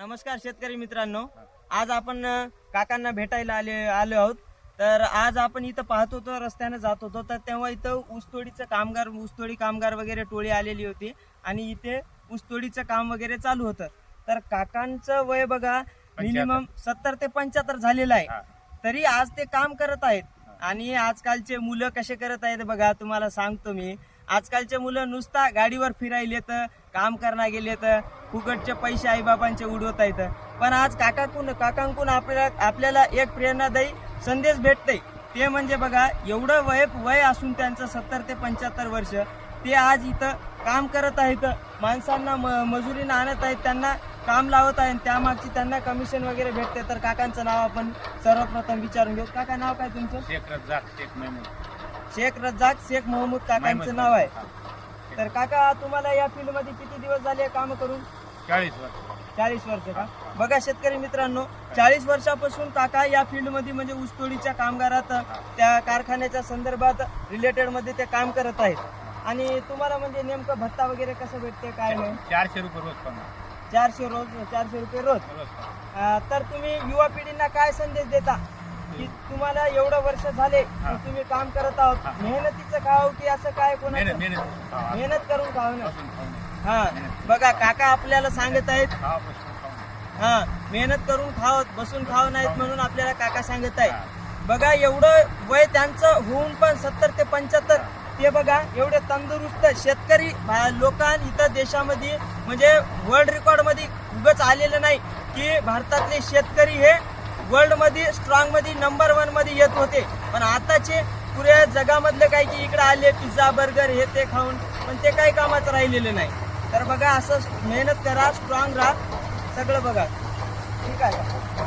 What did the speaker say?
नमस्कार शेतकरी मित्रांनो, आज आपण काकांना भेटायला आलो आहोत। तर आज आपण इथं पाहत होतो, रस्त्याने जात होतो, तर तेव्हा इथं ऊसतोडी कामगार वगैरे टोळी आलेली होती आणि इथे ऊसतोडीचं काम वगैरे चालू होतं। तर काकांचं वय बघा मिनिमम 70 ते 75 झालेलं आहे, तरी आज ते काम करत आहेत। आणि आजकालचे मुलं कसे करत आहेत बघा, तुम्हाला सांगतो मी। आजकालचे मुलं नुसता गाडीवर फिरायलेत, काम करणं गेलेत, फुकटचे पैसे आईबापांचे उडवत आहेत। पण आज काकांकडून आपल्याला एक प्रेरणादायी संदेश भेटते, ते म्हणजे बघा, एवढं वय असून त्यांचं 70 ते 75 वर्ष, ते आज इथं काम करत आहेत। माणसांना मजुरीनं आणत आहेत, त्यांना काम लावत आहेत, त्यामागची त्यांना कमिशन वगैरे भेटते। तर काकांचं नाव आपण सर्वप्रथम विचारून घेऊ। काका, नाव काय तुमचं? शेख रज्जाक शेख महमूद काकांचं नाव आहे। तर काका, तुम्हाला या फील्ड मध्ये किती दिवस झाले काम करून? 40 वर्ष का? बघा शेतकरी मित्रांनो, 40 वर्षापासून काका या फील्ड मध्ये म्हणजे ऊसतोडीच्या कामगारात, त्या कारखान्याच्या संदर्भात रिलेटेड मध्ये ते काम करत आहेत। आणि तुम्हाला म्हणजे नेमकं भत्ता वगैरे कसं भेटते, काय नाही? 400 रुपये रोज. 400 रुपये रोज। तर तुम्ही युवा पिढींना काय संदेश देता की तुम्हाला एवढं वर्ष झाले की तुम्ही काम करत आहोत, मेहनतीचं खाव की असं काय, कोणाचं मेहनत करून खाव ना? हा, बघा काका आपल्याला सांगत आहेत, मेहनत करून खावत, बसून खाव नाहीत म्हणून आपल्याला काका सांगत आहेत। बघा, एवढं वय त्यांचं होऊन पण 70 ते 75 ते बघा, एवढे तंदुरुस्त शेतकरी लोकांना इथं देशामध्ये म्हणजे वर्ल्ड रेकॉर्ड मध्ये उगाच आलेलं नाही की भारतातले शेतकरी हे वर्ल्ड मध्ये स्ट्रॉंग मध्ये नंबर 1 मध्ये येत होते, पण आताचे पुऱ्या जगामधले काय की इकडे आले पिझ्झा बर्गर हे ते खाऊन, पण ते काही कामाचं राहिलेलं नाही। तर बघा, असं मेहनत करा, स्ट्रॉंग राहा, सगळं बघा, ठीक आहे।